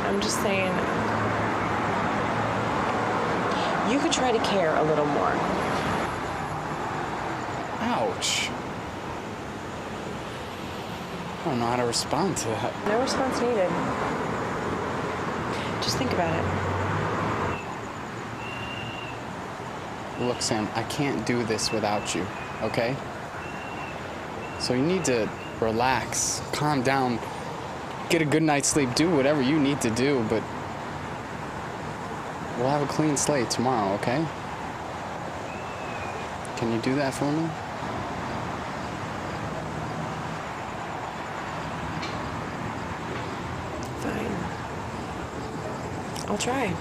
I'm just saying, you could try to care a little more. Ouch. I don't know how to respond to that. No response needed. Just think about it. Look, Sam, I can't do this without you, okay? So you need to relax, calm down, get a good night's sleep, do whatever you need to do, but we'll have a clean slate tomorrow, okay? Can you do that for me? Fine. I'll try.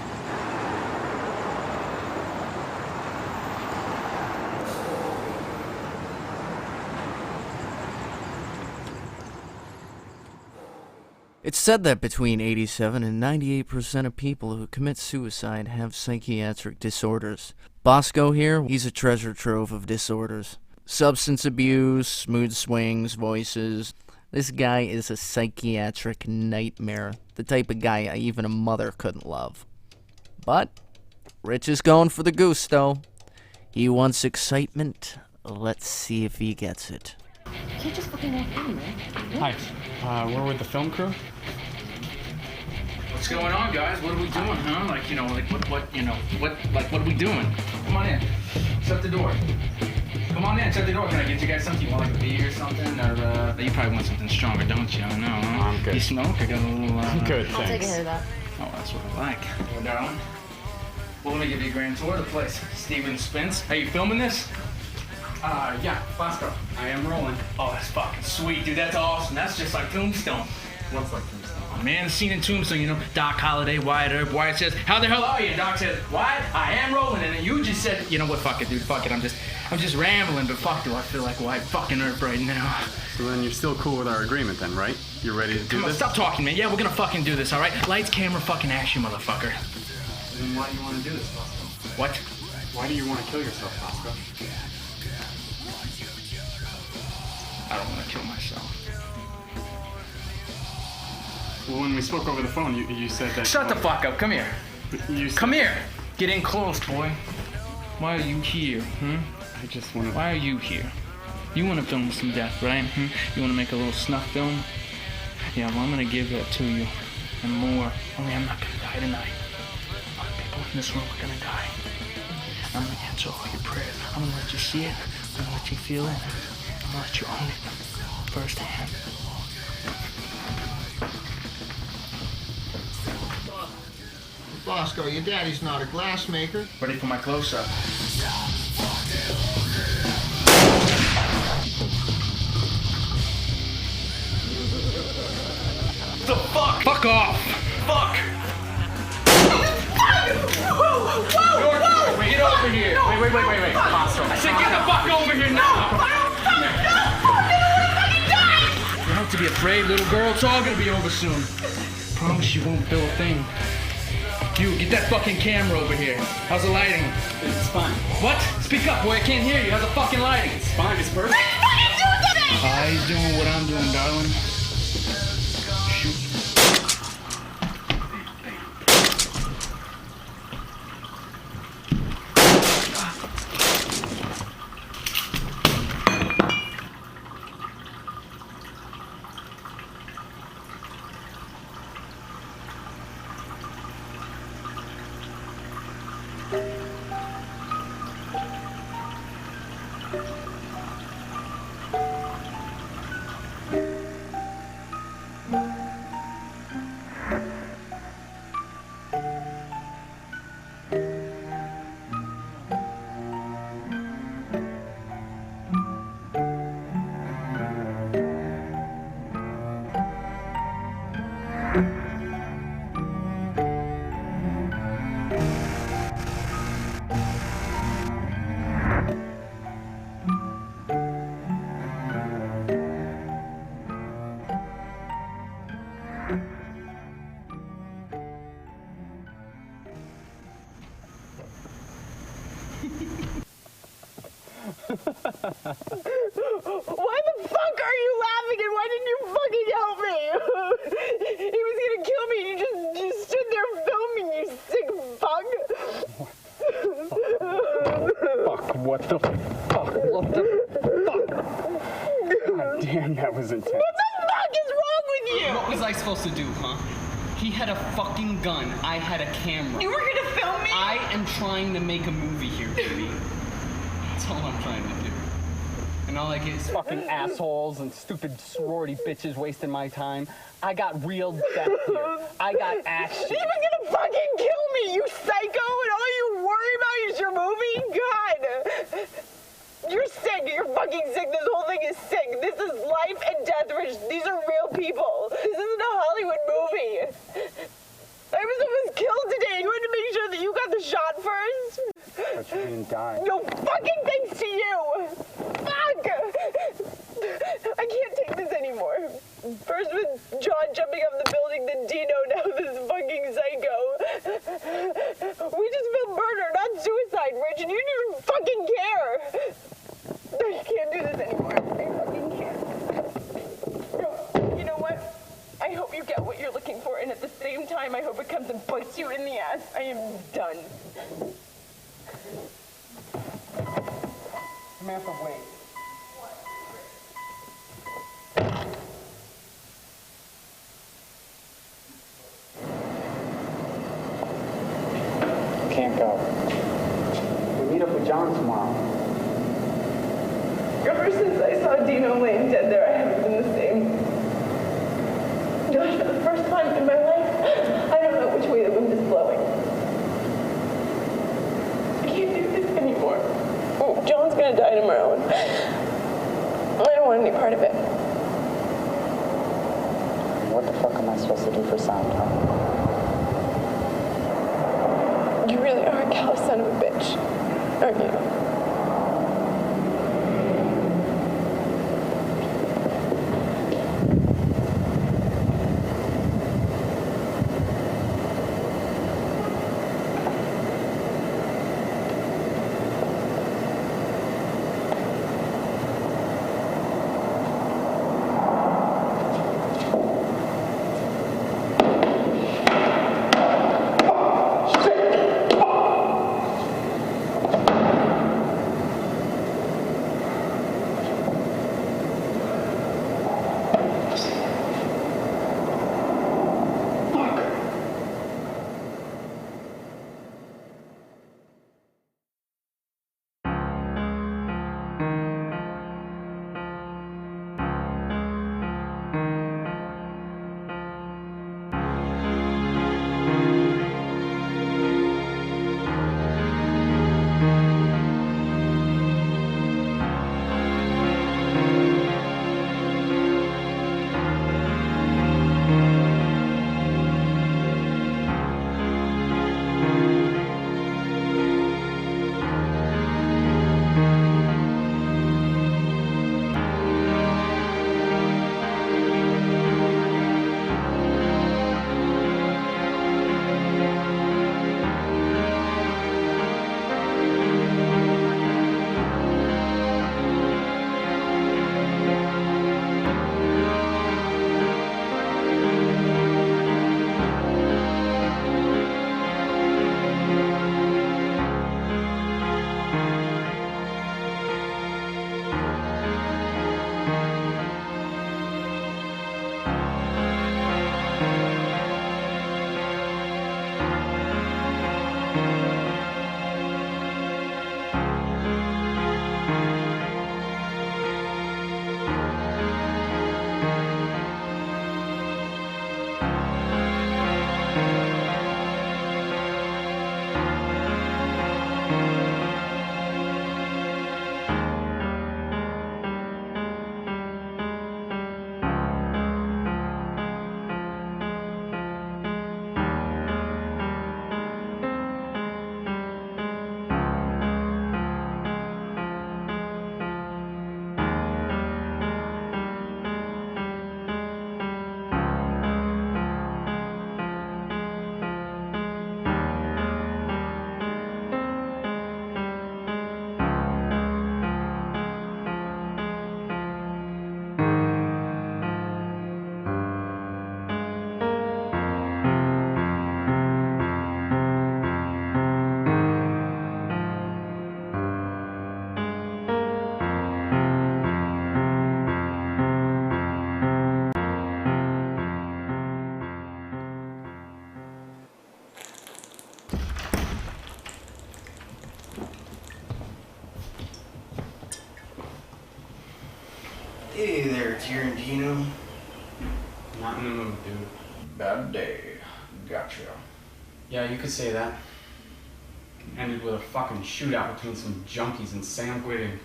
It's said that between 87 and 98% of people who commit suicide have psychiatric disorders. Bosco here, he's a treasure trove of disorders. Substance abuse, mood swings, voices. This guy is a psychiatric nightmare. The type of guy even a mother couldn't love. But Rich is going for the gusto. He wants excitement. Let's see if he gets it. You can't just fucking walk in, man. Hi, we're with the film crew. What's going on, guys? What are we doing, huh? Like, what are we doing? Come on in. Shut the door. Come on in, shut the door. Can I get you guys something? You want like a beer or something? Or, you probably want something stronger, don't you? I know, huh? I'm good. You smoke? I got a little, I'm good, I'll take a thanks. hit of that. Oh, that's what I like. Well, darling. Well, let me give you a grand tour of the place. Steven Spence. Are you filming this? Yeah, Bosco. I am rolling. Oh, that's fucking sweet, dude. That's awesome. That's just like Tombstone. What's like Tombstone? Oh, man, the scene in Tombstone, Doc Holliday, Wyatt Earp. Wyatt says, "How the hell are you?" Doc says, "Wyatt, I am rolling." And then you just said, "You know what? Fuck it, dude. Fuck it. I'm just rambling, but fuck, do I feel like Wyatt fucking Earp right now?" So then you're still cool with our agreement then, right? You're ready to do Come on, this? stop talking, man. Yeah, we're gonna fucking do this, all right? Lights, camera, fucking action, motherfucker. Then why do you want to do this, Bosco? What? Why do you want to kill yourself, Bosco? I don't want to kill myself. Well, when we spoke over the phone, you said that... Shut the fuck up. Come here. Come here. Get in close, boy. Why are you here, I just want to... Why are you here? You want to film some death, right? You want to make a little snuff film? Yeah, well, I'm going to give that to you. And more. Only I'm not going to die tonight. A lot of people in this room are going to die. I'm going to answer all your prayers. I'm going to let you see it. I'm going to let you feel it. I'm going to let you own it firsthand. Bosco, your daddy's not a glassmaker. Ready for my close-up. The fuck? Fuck off! Fuck! Whoa! Wait, get over here! No, wait. Bosco. I said get the fuck over here now! You don't have to be afraid, little girl. It's all gonna be over soon. Promise you won't feel a thing. You, get that fucking camera over here. How's the lighting? It's fine. What? Speak up, boy. I can't hear you. How's the fucking lighting? It's fine. It's perfect. He's doing what I'm doing, darling. Shoot. Why the fuck are you laughing and why didn't you fucking help me? He was gonna kill me and you stood there filming, you sick fuck. Fuck, what the fuck? What the fuck? God damn, that was intense. What the fuck is wrong with you? What was I supposed to do, huh? He had a fucking gun. I had a camera. You were gonna film me? I am trying to make a movie here, baby. That's all I'm trying to do. And all I get is fucking assholes and stupid sorority bitches wasting my time. I got real death here. I got action. He was gonna fucking kill me, you psycho, and all you worry about is your movie? God! You're sick, you're fucking sick, this whole thing is sick. This is life and death, Rich. These are real people. This isn't a Hollywood movie. I was almost killed today. You had to make sure that you got the shot first. But you didn't die. No fucking thanks to you! Fuck! I can't take this anymore. First with John jumping off the building, then Dino, now this fucking psycho. We just filmed murder, not suicide, Rich, and you didn't even fucking care! I can't do this anymore. I fucking can't. You know what? I hope you get what you're looking for, and at the same time, I hope it comes and bites you in the ass. I am done. Samantha, wait. Can't go. We meet up with John tomorrow. Ever since I saw Dino laying dead there, I haven't been the same. Gosh, for the first time in my life, I don't know which way the wind is blowing. I can't do this anymore. Oh, John's gonna die tomorrow. I don't want any part of it. What the fuck am I supposed to do for sound, huh? You really are a callous son of a bitch, aren't you? Tarantino? Not in the mood, dude. Bad day. Gotcha. Yeah, you could say that. Ended with a fucking shootout between some junkies and Sam Whitting.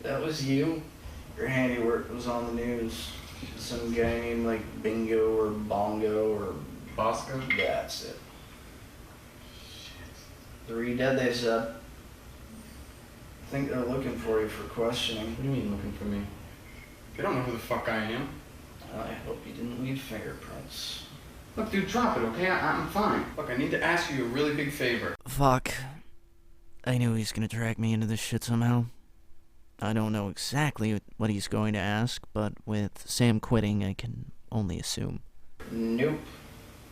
That was you? Your handiwork was on the news. Some guy named like Bingo or Bongo or Bosco? That's it. 3 dead, they said. I think they're looking for you for questioning. What do you mean looking for me? They don't know who the fuck I am. I hope you didn't leave fingerprints. Look, dude, drop it, okay? I'm fine. Look, I need to ask you a really big favor. Fuck. I knew he's gonna drag me into this shit somehow. I don't know exactly what he's going to ask, but with Sam quitting, I can only assume. Nope.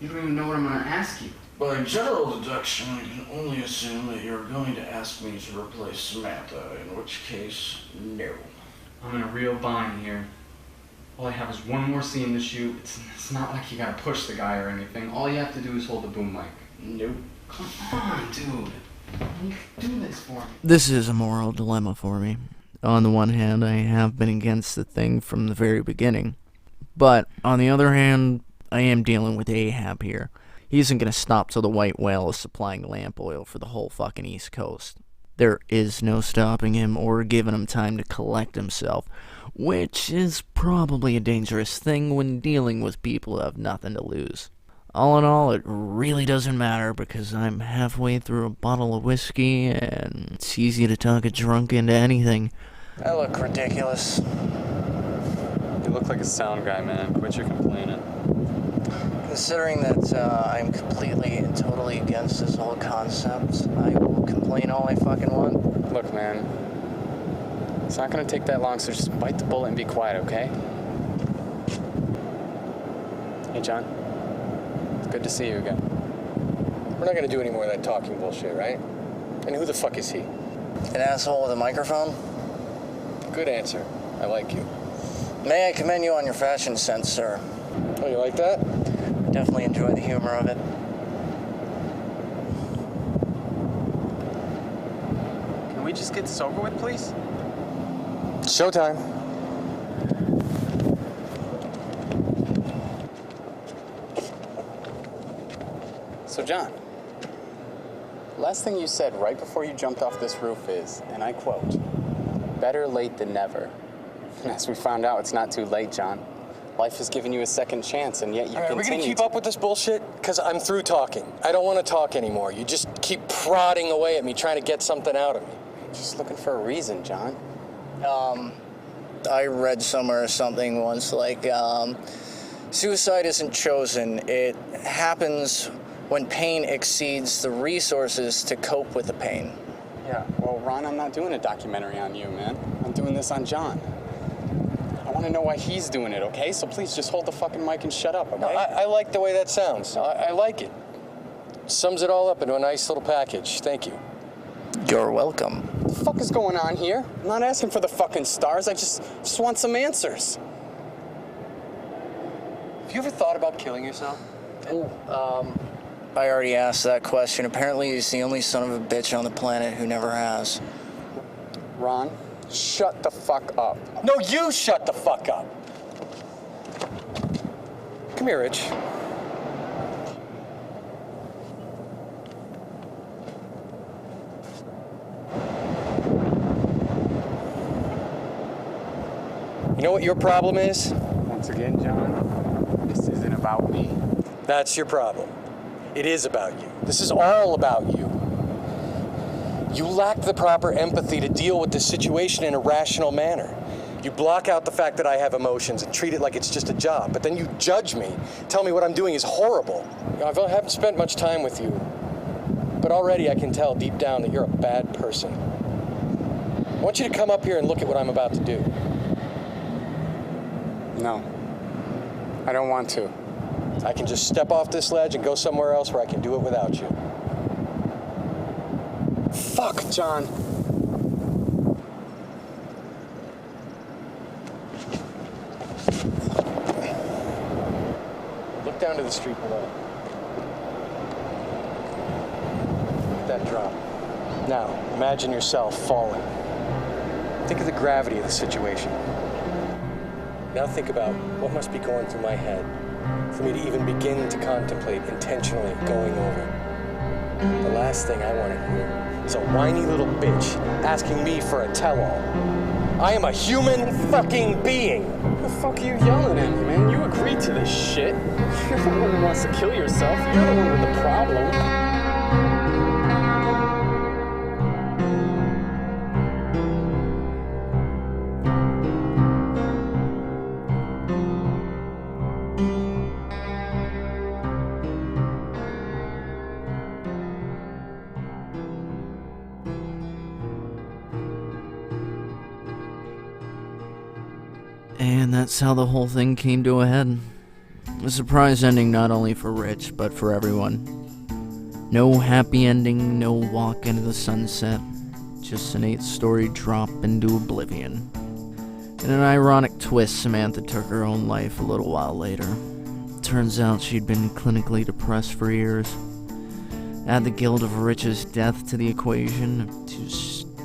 You don't even know what I'm gonna ask you. By general deduction, I can only assume that you're going to ask me to replace Samantha, in which case, no. I'm in a real bind here. All I have is one more scene to shoot. It's not like you gotta push the guy or anything. All you have to do is hold the boom mic. Nope. Come on, dude. You can do this for me. This is a moral dilemma for me. On the one hand, I have been against the thing from the very beginning. But, on the other hand, I am dealing with Ahab here. He isn't gonna stop till the white whale is supplying lamp oil for the whole fucking East Coast. There is no stopping him or giving him time to collect himself, which is probably a dangerous thing when dealing with people who have nothing to lose. All in all, it really doesn't matter because I'm halfway through a bottle of whiskey and it's easy to talk a drunk into anything. I look ridiculous. You look like a sound guy, man. Quit your complaining. Considering that I'm completely and totally against this whole concept, I will complain all I fucking want. Look, man. It's not gonna take that long, so just bite the bullet and be quiet, okay? Hey, John. Good to see you again. We're not gonna do any more of that talking bullshit, right? And who the fuck is he? An asshole with a microphone? Good answer. I like you. May I commend you on your fashion sense, sir? Oh, you like that? Definitely enjoy the humor of it. Can we just get this over with, please? Showtime. So, John, last thing you said right before you jumped off this roof is, and I quote, "Better late than never." And as we found out, it's not too late, John. Life has given you a second chance, and yet you continue. Are we gonna keep up with this bullshit? Because I'm through talking. I don't want to talk anymore. You just keep prodding away at me, trying to get something out of me. Just looking for a reason, John. I read somewhere or something once, like, suicide isn't chosen. It happens when pain exceeds the resources to cope with the pain. Yeah, well, Ron, I'm not doing a documentary on you, man. I'm doing this on John. I want to know why he's doing it, okay? So please just hold the fucking mic and shut up, okay? No, I like the way that sounds. I like it. Sums it all up into a nice little package. Thank you. You're welcome. What the fuck is going on here? I'm not asking for the fucking stars. I just want some answers. Have you ever thought about killing yourself? I already asked that question. Apparently he's the only son of a bitch on the planet who never has. Ron, shut the fuck up. No, you shut the fuck up. Come here, Rich. You know what your problem is? Once again, John, this isn't about me. That's your problem. It is about you. This is all about you. You lack the proper empathy to deal with this situation in a rational manner. You block out the fact that I have emotions and treat it like it's just a job, but then you judge me, tell me what I'm doing is horrible. You know, I haven't spent much time with you, but already I can tell deep down that you're a bad person. I want you to come up here and look at what I'm about to do. No, I don't want to. I can just step off this ledge and go somewhere else where I can do it without you. Fuck, John. Look down to the street below. Look at that drop. Now, imagine yourself falling. Think of the gravity of the situation. Now think about what must be going through my head for me to even begin to contemplate intentionally going over. The last thing I want to hear is a whiny little bitch asking me for a tell-all. I am a human fucking being. What the fuck are you yelling at me, man? You agreed to this shit. You're the one who wants to kill yourself. You're the one with the problem. And that's how the whole thing came to a head. A surprise ending not only for Rich, but for everyone. No happy ending, no walk into the sunset, just an 8-story drop into oblivion. In an ironic twist, Samantha took her own life a little while later. Turns out she'd been clinically depressed for years. Add the guilt of Rich's death to the equation,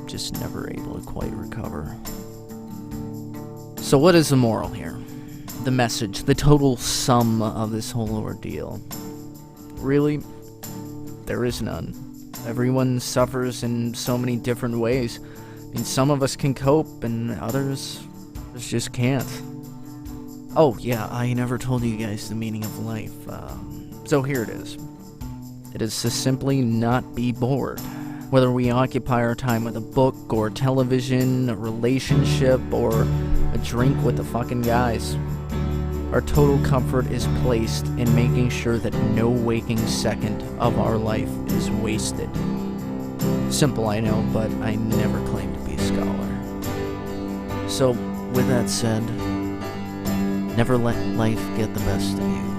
just never able to quite recover. So what is the moral here? The message, the total sum of this whole ordeal? Really, there is none. Everyone suffers in so many different ways. I mean, some of us can cope, and others just can't. Oh yeah, I never told you guys the meaning of life. So here it is. It is to simply not be bored. Whether we occupy our time with a book, or television, a relationship, or a drink with the fucking guys. Our total comfort is placed in making sure that no waking second of our life is wasted. Simple, I know, but I never claimed to be a scholar. So, with that said, never let life get the best of you.